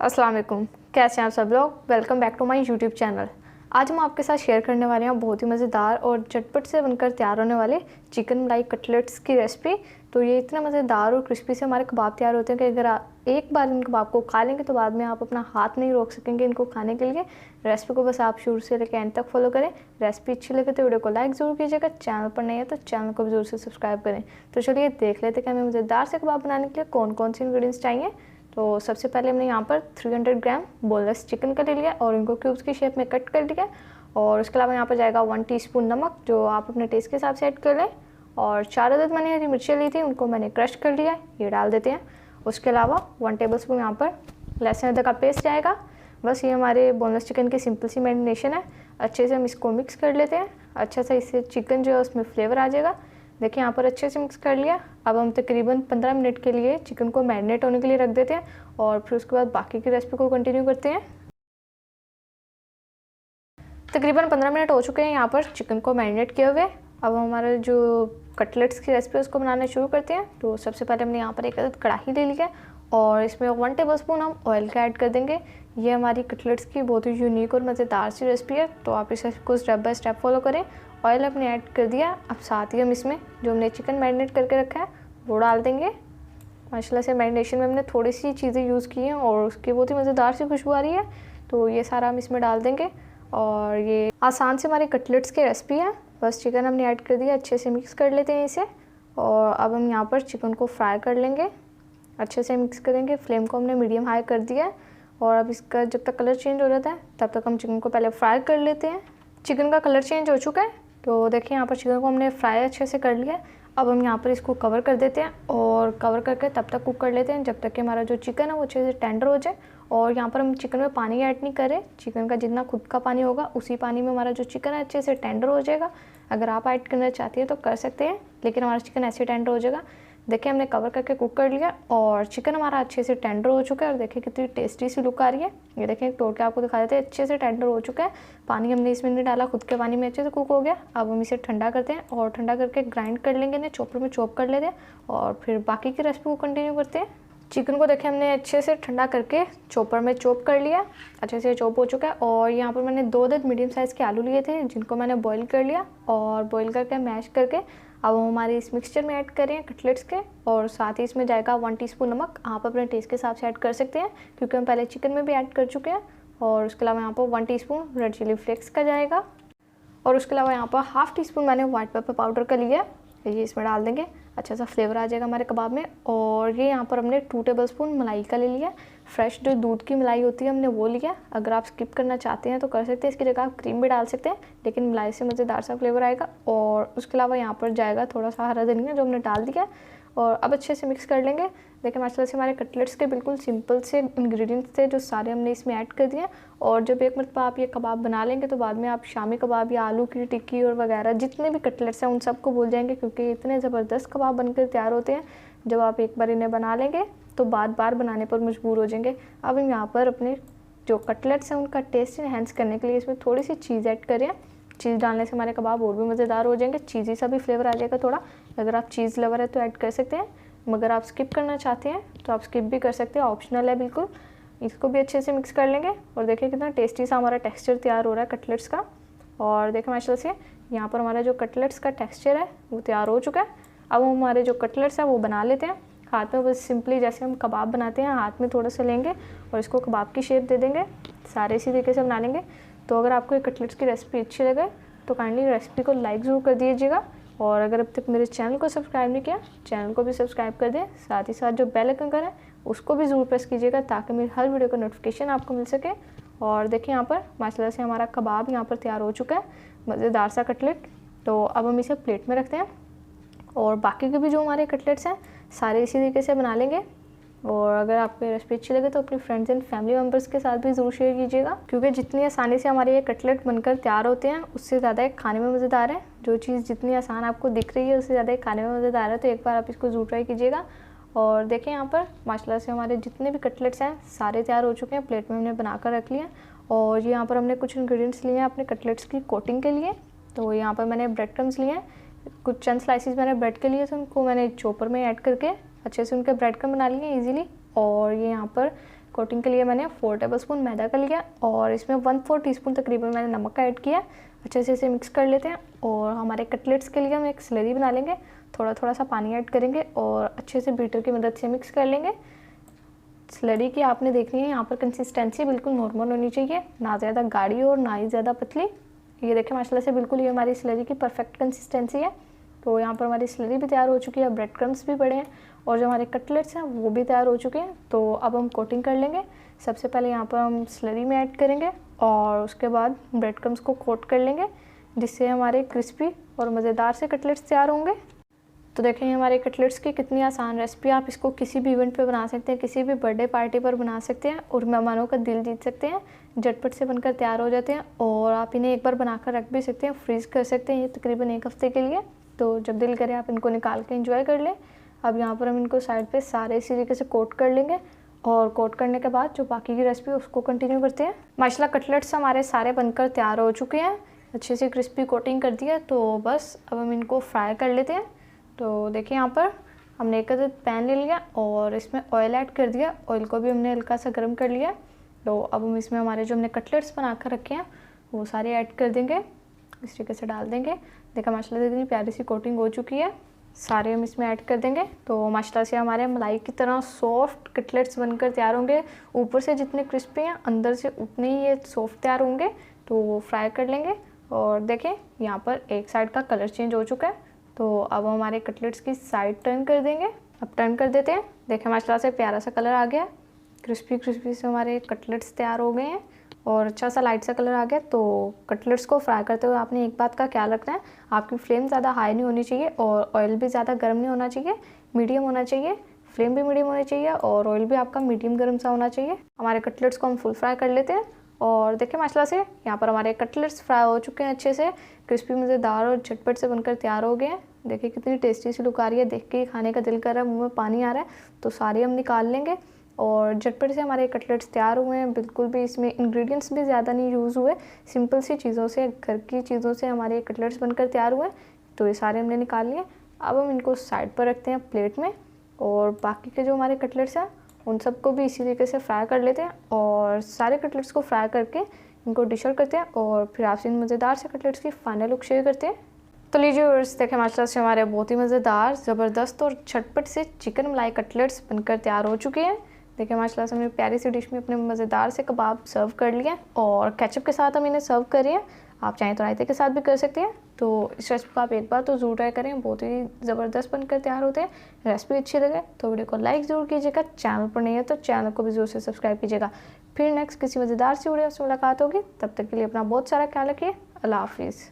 अस्सलाम वालेकुम, कैसे हैं आप सब लोग। Welcome back to my YouTube channel. आज हम आपके साथ शेयर करने वाले हैं बहुत ही मज़ेदार और झटपट से बनकर तैयार होने वाले चिकन मलाई कटलेट्स की रेसिपी। तो ये इतना मज़ेदार और क्रिस्पी से हमारे कबाब तैयार होते हैं कि अगर आप एक बार इन कबाब को खा लेंगे तो बाद में आप अपना हाथ नहीं रोक सकेंगे इनको खाने के लिए। रेसिपी को बस आप शुरू से लेकर एंड तक फॉलो करें। रेसिपी अच्छी लगे तो वीडियो को लाइक ज़रूर कीजिएगा। चैनल पर नहीं है तो चैनल को भी ज़रूर से सब्सक्राइब करें। तो चलिए देख लेते हैं कि हमें मज़ेदार से कबाब बनाने के लिए कौन कौन से इंग्रेडिएंट्स चाहिए। तो सबसे पहले हमने यहाँ पर 300 ग्राम बोनलेस चिकन का ले लिया और इनको क्यूब्स की शेप में कट कर लिया। और उसके अलावा यहाँ पर जाएगा 1 टीस्पून नमक, जो आप अपने टेस्ट के हिसाब से ऐड कर लें। और 4 अदद मैंने हरी मिर्चें ली थी, उनको मैंने क्रश कर लिया है, ये डाल देते हैं। उसके अलावा 1 टेबलस्पून यहाँ पर लहसुन अदरक का पेस्ट जाएगा। बस ये हमारे बोनलेस चिकन की सिंपल सी मैरिनेशन है। अच्छे से हम इसको मिक्स कर लेते हैं। अच्छा सा इससे चिकन जो है उसमें फ्लेवर आ जाएगा। देखिए यहाँ पर अच्छे से मिक्स कर लिया। अब हम तकरीबन 15 मिनट के लिए चिकन को मैरिनेट होने के लिए रख देते हैं और फिर उसके बाद बाकी की रेसिपी को कंटिन्यू करते हैं। तकरीबन 15 मिनट हो चुके हैं यहाँ पर चिकन को मैरिनेट किए हुए। अब हमारा जो कटलेट्स की रेसिपी है उसको बनाना शुरू करते हैं। तो सबसे पहले हमने यहाँ पर एक अदद कढ़ाई ले लिया है और इसमें 1 टेबलस्पून हम ऑयल का ऐड कर देंगे। ये हमारी कटलेट्स की बहुत ही यूनिक और मज़ेदार सी रेसिपी है, तो आप इसे को स्टेप बाय स्टेप फॉलो करें। ऑयल हमने ऐड कर दिया। अब साथ ही हम इसमें जो हमने चिकन मैरिनेट करके रखा है वो डाल देंगे। माशाल्लाह से मैरिनेशन में हमने थोड़ी सी चीज़ें यूज़ की हैं और उसकी बहुत ही मज़ेदार सी खुशबू आ रही है। तो ये सारा हम इसमें डाल देंगे और ये आसान से हमारी कटलेट्स की रेसिपी है। बस चिकन हमने ऐड कर दिया, अच्छे से मिक्स कर लेते हैं इसे। और अब हम यहाँ पर चिकन को फ्राई कर लेंगे, अच्छे से मिक्स करेंगे। फ्लेम को हमने मीडियम हाई कर दिया है और अब इसका जब तक कलर चेंज हो जाता है तब तक हम चिकन को पहले फ्राई कर लेते हैं। चिकन का कलर चेंज हो चुका है, तो देखिए यहाँ पर चिकन को हमने फ्राई अच्छे से कर लिया है। अब हम यहाँ पर इसको कवर कर देते हैं और कवर करके तब तक कुक कर लेते हैं जब तक कि हमारा जो चिकन है वो अच्छे से टेंडर हो जाए। और यहाँ पर हम चिकन में पानी ऐड नहीं करें, चिकन का जितना खुद का पानी होगा उसी पानी में हमारा जो चिकन है अच्छे से टेंडर हो जाएगा। अगर आप ऐड करना चाहती हैं तो कर सकते हैं, लेकिन हमारा चिकन ऐसे टेंडर हो जाएगा। देखिए हमने कवर करके कुक कर लिया और चिकन हमारा अच्छे से टेंडर हो चुका है। और देखिए कितनी टेस्टी सी लुक आ रही है। ये देखिए तोड़ के आपको दिखा देते हैं, अच्छे से टेंडर हो चुका है। पानी हमने इसमें नहीं डाला, खुद के पानी में अच्छे से कुक हो गया। अब हम इसे ठंडा करते हैं और ठंडा करके ग्राइंड कर लेंगे, इन्हें चॉपर में चॉप कर लेते हैं और फिर बाकी की रेसिपी को कंटिन्यू करते हैं। चिकन को देखिए हमने अच्छे से ठंडा करके चॉपर में चॉप कर लिया, अच्छे से चॉप हो चुका है। और यहाँ पर मैंने 2 अदद मीडियम साइज़ के आलू लिए थे जिनको मैंने बॉईल कर लिया और बॉईल करके मैश करके अब हम हमारे इस मिक्सचर में ऐड करें कटलेट्स के। और साथ ही इसमें जाएगा 1 टीस्पून नमक, आप अपने टेस्ट के हिसाब से ऐड कर सकते हैं क्योंकि हम पहले चिकन में भी ऐड कर चुके हैं। और उसके अलावा यहाँ पर 1 टीस्पून रेड चिली फ्लेक्स का जाएगा और उसके अलावा यहाँ पर 1/2 टीस्पून मैंने वाइट पेपर पाउडर का लिया है, ये इसमें डाल देंगे। अच्छा सा फ्लेवर आ जाएगा हमारे कबाब में। और ये यहाँ पर हमने 2 टेबलस्पून मलाई का ले लिया, फ्रेश जो दूध की मलाई होती है हमने वो लिया। अगर आप स्किप करना चाहते हैं तो कर सकते हैं, इसकी जगह आप क्रीम भी डाल सकते हैं, लेकिन मलाई से मज़ेदार सा फ्लेवर आएगा। और उसके अलावा यहाँ पर जाएगा थोड़ा सा हरा धनिया जो हमने डाल दिया। और अब अच्छे से मिक्स कर लेंगे। देखिए माशाल्लाह से हमारे कटलेट्स के बिल्कुल सिंपल से इंग्रेडिएंट्स थे जो सारे हमने इसमें ऐड कर दिए। और जब एक मरतबा आप ये कबाब बना लेंगे तो बाद में आप शामी कबाब या आलू की टिक्की और वगैरह जितने भी कटलेट्स हैं उन सबको भूल जाएंगे, क्योंकि इतने ज़बरदस्त कबाब बनकर तैयार होते हैं। जब आप एक बार इन्हें बना लेंगे तो बार बार बनाने पर मजबूर हो जाएंगे। अब हम यहाँ पर अपने जो कटलेट्स हैं उनका टेस्ट इन्हेंस करने के लिए इसमें थोड़ी सी चीज़ ऐड करें। चीज़ डालने से हमारे कबाब और भी मज़ेदार हो जाएंगे, चीज़ी सा भी फ्लेवर आ जाएगा थोड़ा। अगर आप चीज़ लवर है तो ऐड कर सकते हैं, मगर आप स्किप करना चाहते हैं तो आप स्किप भी कर सकते हैं, ऑप्शनल है बिल्कुल। इसको भी अच्छे से मिक्स कर लेंगे और देखिए कितना टेस्टी सा हमारा टेक्सचर तैयार हो रहा है कटलेट्स का। और देखिए माशाल्लाह से यहाँ पर हमारा जो कटलेट्स का टेक्सचर है वो तैयार हो चुका है। अब हम हमारे जो कटलेट्स हैं वो बना लेते हैं। हाथ में बस सिंपली जैसे हम कबाब बनाते हैं हाथ में थोड़ा सा लेंगे और इसको कबाब की शेप दे देंगे, सारे इसी तरीके से बना लेंगे। तो अगर आपको ये कटलेट्स की रेसिपी अच्छी लगे तो काइंडली रेसिपी को लाइक ज़रूर कर दीजिएगा। और अगर अब तक मेरे चैनल को सब्सक्राइब नहीं किया, चैनल को भी सब्सक्राइब कर दें। साथ ही साथ जो बेल आइकन का है उसको भी ज़रूर प्रेस कीजिएगा ताकि मेरी हर वीडियो का नोटिफिकेशन आपको मिल सके। और देखिए यहाँ पर माशाल्लाह से हमारा कबाब यहाँ पर तैयार हो चुका है, मज़ेदार सा कटलेट। तो अब हम इसे प्लेट में रखते हैं और बाकी के भी जो हमारे कटलेट्स हैं सारे इसी तरीके से बना लेंगे। और अगर आपको रेसिपी अच्छी लगे तो अपने फ्रेंड्स एंड फैमिली मेम्बर्स के साथ भी ज़रूर शेयर कीजिएगा, क्योंकि जितनी आसानी से हमारे ये कटलेट बनकर तैयार होते हैं उससे ज़्यादा एक खाने में मज़ेदार है। जो चीज़ जितनी आसान आपको दिख रही है उससे ज़्यादा एक खाने में मज़ेदार है। तो एक बार आप इसको ज़रूर ट्राई कीजिएगा। और देखें यहाँ पर माशाल्लाह से हमारे जितने भी कटलेट्स हैं सारे तैयार हो चुके हैं, प्लेट में हमने बना कर रख लिया। और यहाँ पर हमने कुछ इंग्रेडिएंट्स लिए हैं अपने कटलेट्स की कोटिंग के लिए। तो यहाँ पर मैंने ब्रेड क्रम्स लिए हैं, कुछ चंद स्लाइसिस मैंने ब्रेड के लिए, तो उनको मैंने चॉपर में ऐड करके अच्छे से उनके ब्रेड क्रम्ब बना लिए ईजिली। और ये यहाँ पर कोटिंग के लिए मैंने 4 टेबलस्पून मैदा का लिया और इसमें 1/4 टीस्पून तकरीबन मैंने नमक का ऐड किया। अच्छे से इसे मिक्स कर लेते हैं और हमारे कटलेट्स के लिए हम एक स्लरी बना लेंगे। थोड़ा थोड़ा सा पानी ऐड करेंगे और अच्छे से बीटर की मदद से मिक्स कर लेंगे। स्लरी की आपने देखनी है यहाँ पर कंसिस्टेंसी बिल्कुल नॉर्मल होनी चाहिए, ना ज़्यादा गाढ़ी और ना ही ज़्यादा पतली। ये देखें माशाल्लाह से बिल्कुल ये हमारी स्लरी की परफेक्ट कंसिस्टेंसी है। तो यहाँ पर हमारी स्लरी भी तैयार हो चुकी है, ब्रेड क्रम्स भी पड़े हैं और जो हमारे कटलेट्स हैं वो भी तैयार हो चुके हैं। तो अब हम कोटिंग कर लेंगे। सबसे पहले यहाँ पर हम स्लरी में ऐड करेंगे और उसके बाद ब्रेड क्रम्स को कोट कर लेंगे, जिससे हमारे क्रिस्पी और मज़ेदार से कटलेट्स तैयार होंगे। तो देखें हमारे कटलेट्स की कितनी आसान रेसिपी। आप इसको किसी भी इवेंट पे बना सकते हैं, किसी भी बर्थडे पार्टी पर बना सकते हैं और मेहमानों का दिल जीत सकते हैं। झटपट से बनकर तैयार हो जाते हैं और आप इन्हें एक बार बनाकर रख भी सकते हैं, फ्रीज़ कर सकते हैं ये तकरीबन 1 हफ़्ते के लिए। तो जब दिल करे आप इनको निकाल के एंजॉय कर लें। अब यहाँ पर हम इनको साइड पे सारे इसी तरीके से कोट कर लेंगे और कोट करने के बाद जो बाकी की रेसिपी उसको कंटिन्यू करते हैं। माशाल्लाह कटलेट्स हमारे सारे बनकर तैयार हो चुके हैं, अच्छे से क्रिस्पी कोटिंग कर दिया। तो बस अब हम इनको फ्राई कर लेते हैं। तो देखिए यहाँ पर हमने एक पैन ले लिया और इसमें ऑयल ऐड कर दिया। ऑयल को भी हमने हल्का सा गर्म कर लिया। तो अब हम इसमें हमारे जो हमने कटलेट्स बना कर रखे हैं वो सारे ऐड कर देंगे, इस तरीके से डाल देंगे। देखा माशाल्लाह इतनी प्यारी सी कोटिंग हो चुकी है, सारे हम इसमें ऐड कर देंगे। तो माशाल्लाह से हमारे मलाई की तरह सॉफ्ट कटलेट्स बनकर तैयार होंगे। ऊपर से जितने क्रिस्पी हैं अंदर से उतने ही ये सॉफ्ट तैयार होंगे। तो वो फ्राई कर लेंगे और देखें यहाँ पर एक साइड का कलर चेंज हो चुका है। तो अब हमारे कटलेट्स की साइड टर्न कर देंगे। अब टर्न कर देते हैं। देखें माशाल्लाह से प्यारा सा कलर आ गया, क्रिस्पी क्रिस्पी से हमारे कटलेट्स तैयार हो गए हैं और अच्छा सा लाइट सा कलर आ गया। तो कटलेट्स को फ्राई करते हुए आपने एक बात का ख्याल रखना है, आपकी फ्लेम ज़्यादा हाई नहीं होनी चाहिए और ऑयल भी ज़्यादा गर्म नहीं होना चाहिए, मीडियम होना चाहिए। फ्लेम भी मीडियम होनी चाहिए और ऑयल भी आपका मीडियम गर्म सा होना चाहिए। हमारे कटलेट्स को हम फुल फ्राई कर लेते हैं और देखिए माशाल्लाह से यहाँ पर हमारे कटलेट्स फ्राई हो चुके हैं, अच्छे से क्रिस्पी मज़ेदार और झटपट से बनकर तैयार हो गए हैं। देखिए कितनी टेस्टी सी लुक आ रही है, देख के ही खाने का दिल कर रहा है, मुंह में पानी आ रहा है। तो सारे हम निकाल लेंगे और झटपट से हमारे कटलेट्स तैयार हुए हैं। बिल्कुल भी इसमें इंग्रेडिएंट्स भी ज़्यादा नहीं यूज़ हुए, सिंपल सी चीज़ों से, घर की चीज़ों से हमारे कटलेट्स बनकर तैयार हुए। तो ये सारे हमने निकाल लिए। अब हम इनको साइड पर रखते हैं प्लेट में और बाकी के जो हमारे कटलेट्स हैं उन सबको भी इसी तरीके से फ्राई कर लेते हैं और सारे कटलेट्स को फ्राई करके इनको डिश आउट करते हैं और फिर आपसे इन मज़ेदार से कटलेट्स की फाइनल लुक शेयर करते हैं। तो लीजिए व्यूअर्स, देखें माशाल्लाह से हमारे बहुत ही मज़ेदार, ज़बरदस्त और झटपट से चिकन मलाई कटलेट्स बनकर तैयार हो चुके हैं। देखिए माशाल्लाह से हमने प्यारी सी डिश में अपने मज़ेदार से कबाब सर्व कर लिए और केचप के साथ हम इन्हें सर्व कर रहे हैं। आप चाहें तो रायते के साथ भी कर सकते हैं। तो इस रेसिपी को आप एक बार तो ज़रूर ट्राई करें, बहुत ही ज़बरदस्त बनकर तैयार होते हैं। रेसिपी अच्छी लगे तो वीडियो को लाइक ज़रूर कीजिएगा, चैनल पर नहीं है तो चैनल को भी ज़रूर से सब्सक्राइब कीजिएगा। फिर नेक्स्ट किसी मज़ेदार सी वीडियो से मुलाकात होगी, तब तक के लिए अपना बहुत सारा ख्याल रखिए। अल्लाह हाफिज़।